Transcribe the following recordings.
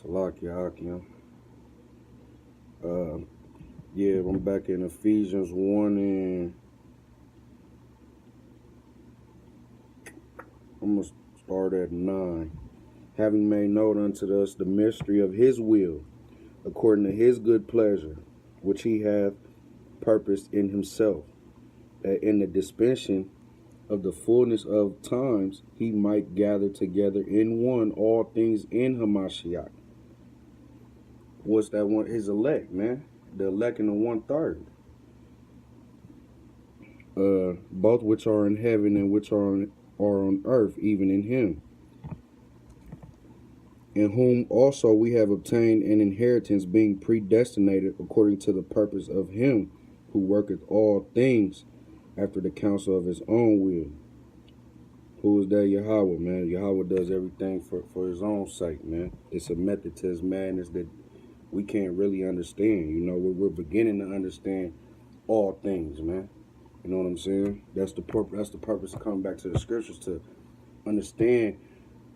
Salakia. Yeah, I'm back in Ephesians 1 and I'm going to start at 9. Having made known unto us the mystery of his will, according to his good pleasure, which he hath purposed in himself, that in the dispensation of the fullness of times he might gather together in one all things in Hamashiach. What's that one? His elect, man. The elect in the 1/3. Both which are in heaven and which are on earth, even in him. In whom also we have obtained an inheritance, being predestinated according to the purpose of him who worketh all things after the counsel of his own will. Who is that? Yahawah, man. Yahawah does everything for his own sake, man. It's a method to his madness that we can't really understand. You know, we're beginning to understand all things, man. You know what I'm saying? That's the purpose of coming back to the scriptures, to understand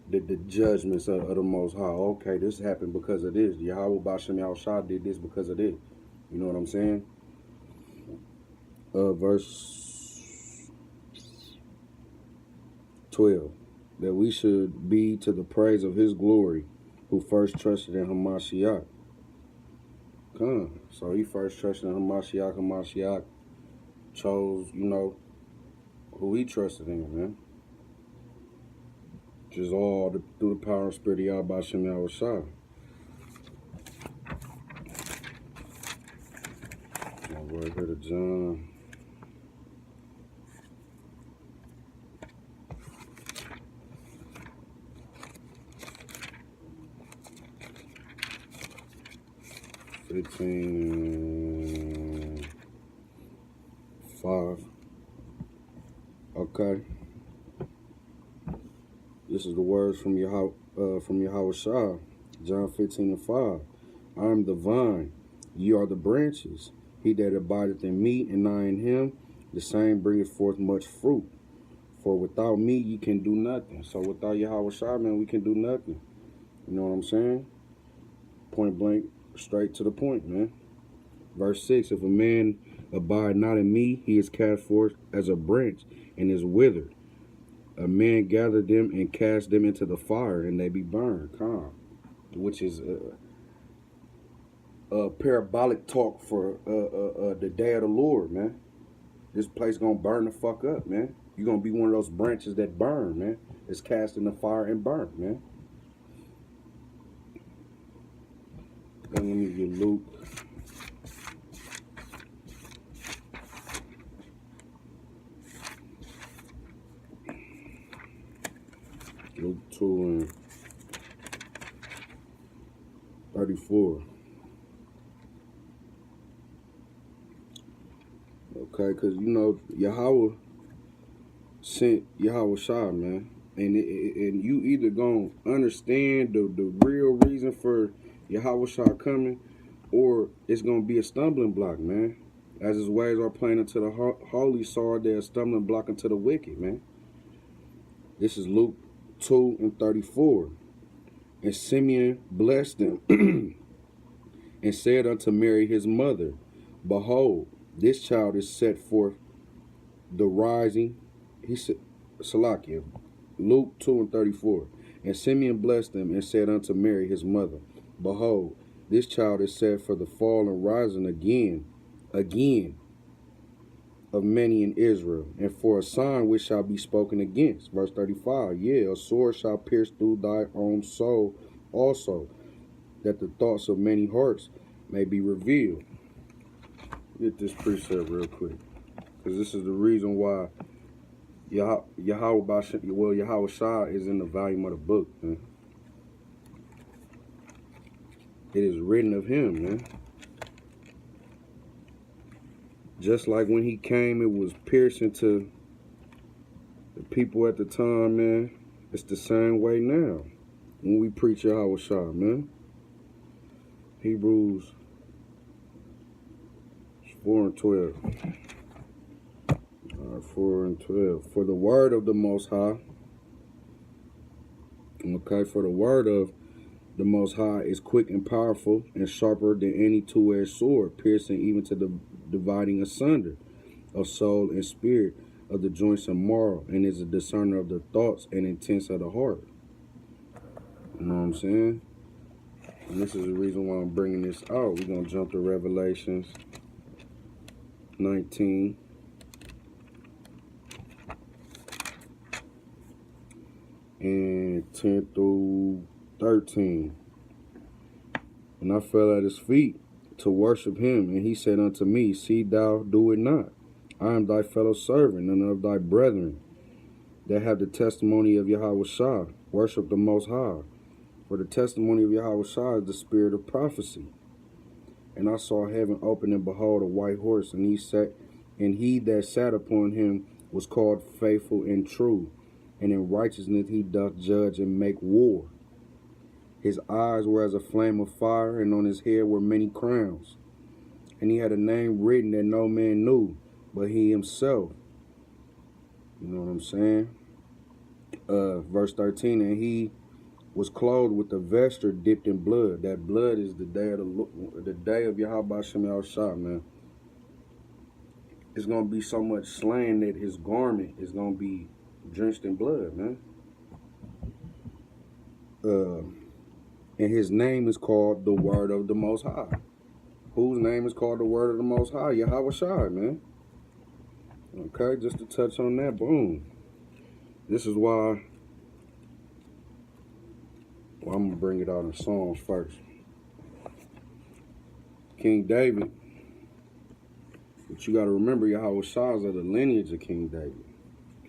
the judgments of the Most High. Okay, this happened because of this. Yahawah Bahasham Rawchaa did this because of this. You know what I'm saying? Verse 12. That we should be to the praise of his glory, who first trusted in Hamashiach. So he first trusted in Hamashiach. Hamashiach chose, you know, who he trusted in, man. Just all through the power and spirit of Yahweh Bahasham Yahawashi. All right, here to John. $15 5. Okay. This is the words from Yahawashi. John 15:5. I am the vine, ye are the branches. He that abideth in me, and I in him, the same bringeth forth much fruit. For without me, ye can do nothing. So without Yahawashi, man, we can do nothing. You know what I'm saying? Point blank, straight to the point, man. Verse 6, if a man abide not in me, he is cast forth as a branch and is withered. A man gather them and cast them into the fire, and they be burned. Which is a parabolic talk for the day of the Lord, man. This place gonna burn the fuck up, man. You're gonna be one of those branches that burn, man. It's cast in the fire and burnt, man. Then let me get Luke. Luke 2 and 34. Okay, because, you know, Yahawah sent Yahawashi, man. And you either going to understand the real reason for Yahawashi coming, or it's going to be a stumbling block, man. As his ways are plain unto the holy, so are they a stumbling block unto the wicked, man. This is Luke 2 and 34. And Simeon blessed them and said unto Mary his mother, behold, this child is set forth the rising. He said, Salakia, Luke 2 and 34. And Simeon blessed them and said unto Mary his mother, behold, this child is set for the fall and rising again of many in Israel, and for a sign which shall be spoken against. Verse 35, yea, a sword shall pierce through thy own soul also, that the thoughts of many hearts may be revealed. Get this precept real quick, because this is the reason why Yahawashi is in the volume of the book, man. It is written of him, man. Just like when he came, it was piercing to the people at the time, man. It's the same way now when we preach Yahawashi, man. Hebrews 4 and 12. 4 and 12. For the word of the Most High, okay, for the word of the Most High is quick and powerful and sharper than any two-edged sword, piercing even to the dividing asunder of soul and spirit, of the joints and marrow, and is a discerner of the thoughts and intents of the heart. You know what I'm saying? And this is the reason why I'm bringing this out. We're going to jump to Revelations 19. And 10 through 13. And I fell at his feet to worship him, and he said unto me, See thou do it not. I am thy fellow servant and of thy brethren that have the testimony of Yahawashi. Worship the Most High. For the testimony of Yahawashi is the spirit of prophecy. And I saw heaven open, and behold, a white horse, and he that sat upon him was called Faithful and True, and in righteousness he doth judge and make war. His eyes were as a flame of fire, and on his head were many crowns. And he had a name written that no man knew, but he himself. You know what I'm saying? Verse 13, and he was clothed with a vesture dipped in blood. That blood is the day of Bahasham, man. It's going to be so much slain that his garment is going to be drenched in blood, man. And his name is called the Word of the Most High. Whose name is called the Word of the Most High? Yahawashi, man. Okay, just to touch on that, boom. This is why I'm going to bring it out in Psalms first. King David, but you got to remember Yahawashi is of the lineage of King David.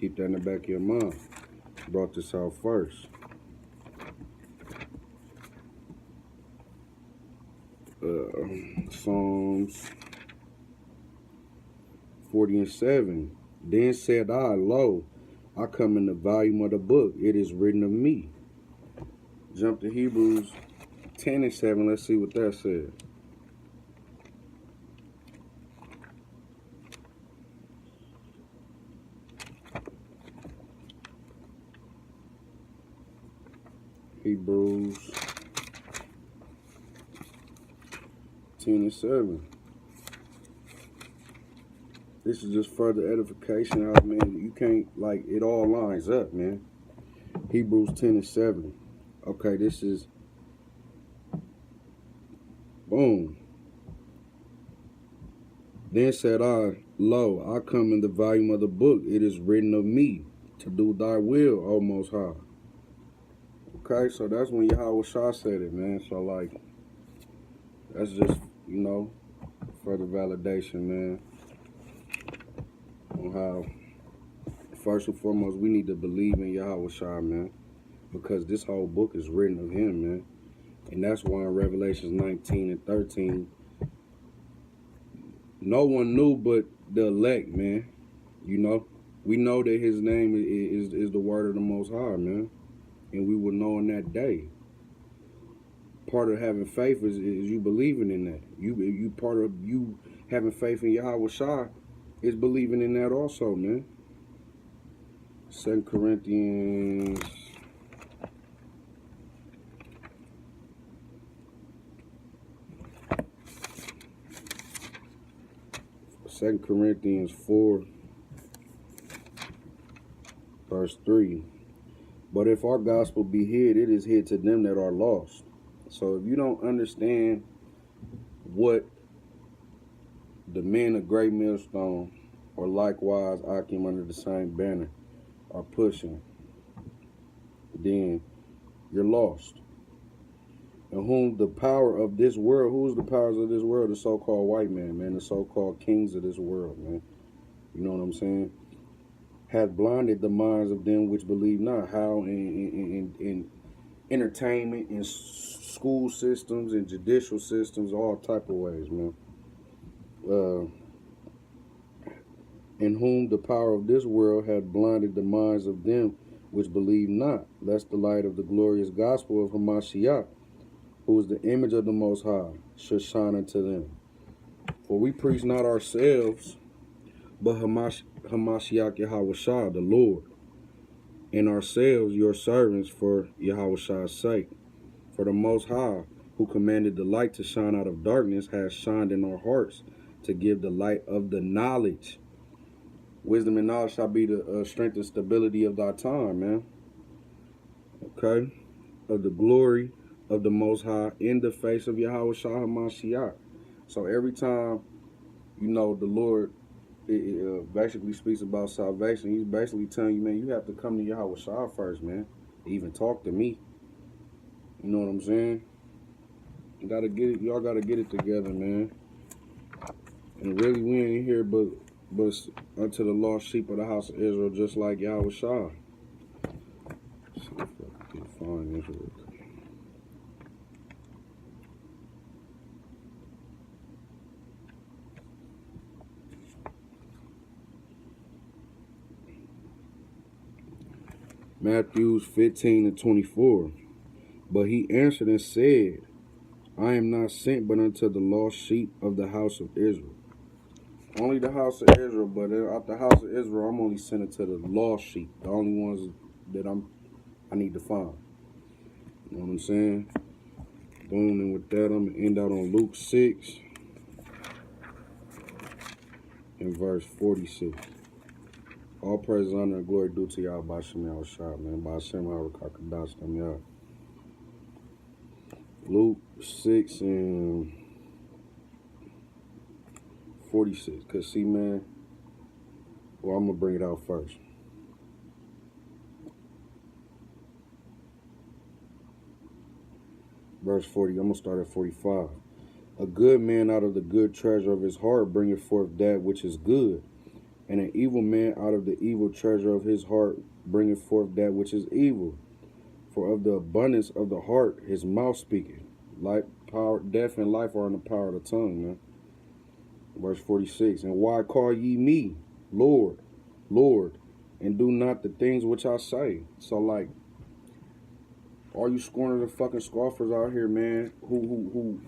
Keep that in the back of your mind. Brought this out first. Psalms 40:7. Then said I, Lo, I come in the volume of the book. It is written of me. Jump to Hebrews 10:7. Let's see what that says. Hebrews 10:7. This is just further edification out, man. You can't, like, it all lines up, man. Hebrews 10:7. Okay, this is, boom. Then said I, Lo, I come in the volume of the book. It is written of me to do thy will, O Most High. Okay, so that's when Yahawashi said it, man. So, like, that's just, you know, further validation, man, on how, first and foremost, we need to believe in Yahawashi, man, because this whole book is written of him, man. And that's why in Revelations 19 and 13, no one knew but the elect, man. You know, we know that his name is the Word of the Most High, man. And we will know in that day. Part of having faith is you believing in that. You part of you having faith in Yahawashi is believing in that also, man. 2 Corinthians 4, verse 3. But if our gospel be hid, it is hid to them that are lost. So if you don't understand what the men of Great Millstone, or likewise Akim under the same banner, are pushing, then you're lost. And whom the power of this world, who's the powers of this world? The so-called white man, the so-called kings of this world, man. You know what I'm saying? Hath blinded the minds of them which believe not. How in entertainment, in school systems, in judicial systems, all type of ways, man. In whom the power of this world hath blinded the minds of them which believe not, lest the light of the glorious gospel of Hamashiach, who is the image of the Most High, should shine unto them. For we preach not ourselves, but Hamashiach Yahawashi, the Lord, and ourselves your servants for Yahawashi's sake. For the Most High, who commanded the light to shine out of darkness, has shined in our hearts to give the light of the knowledge. Wisdom and knowledge shall be the strength and stability of thy time, man. Okay? Of the glory of the Most High in the face of Yahawashi HaMashiach. So every time, you know, the Lord basically speaks about salvation, he's basically telling you, man, you have to come to Yahawashi first, man. Even talk to me. You know what I'm saying? You gotta get it. Y'all gotta get it together, man. And really, we ain't here but unto the lost sheep of the house of Israel, just like Yahawashi. See if I can find this real quick. Matthew 15:24. But he answered and said, I am not sent but unto the lost sheep of the house of Israel. Only the house of Israel, but out the house of Israel, I'm only sent it to the lost sheep, the only ones that I need to find. You know what I'm saying? Boom, and with that, I'm going to end out on Luke 6 and verse 46. All praise, honor, and glory due to y'all, Bahasham, Yahawashi, man. Bahasham, Rawchaa, Qadash, y'all. Luke 6 and 46. Because, see, man, well, I'm going to bring it out first. Verse 40, I'm going to start at 45. A good man out of the good treasure of his heart bringeth forth that which is good, and an evil man out of the evil treasure of his heart bringeth forth that which is evil. For of the abundance of the heart his mouth speaketh. Life, power, death, and life are in the power of the tongue, man. Verse 46, and why call ye me Lord, Lord, and do not the things which I say? So, like, all you scorners and fucking scoffers out here, man, who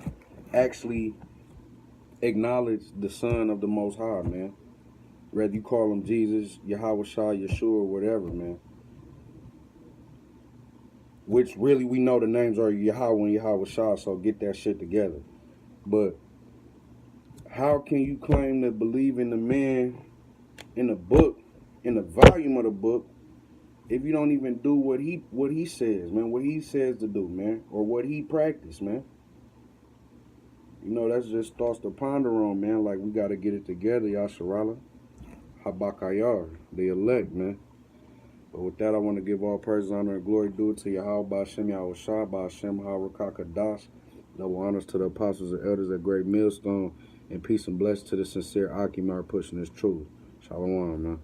actually acknowledge the Son of the Most High, man. Whether you call him Jesus, Yahawashi, Yeshua, whatever, man. Which really we know the names are Yahawah and Yahawashi, so get that shit together. But how can you claim to believe in the man in the book, in the volume of the book, if you don't even do what he says, man, what he says to do, man, or what he practiced, man? You know, that's just thoughts to ponder on, man. Like, we got to get it together, Yasharala. Habakayar, the elect, man. But with that, I want to give all praise, honor, and glory due to Yahawah, Bahasham, Yahawashi, Bahasham, Rawchaa, Qadash. Double honors to the apostles and elders at Great Millstone, and peace and blessings to the sincere Akimar pushing this truth. Shalawam, man.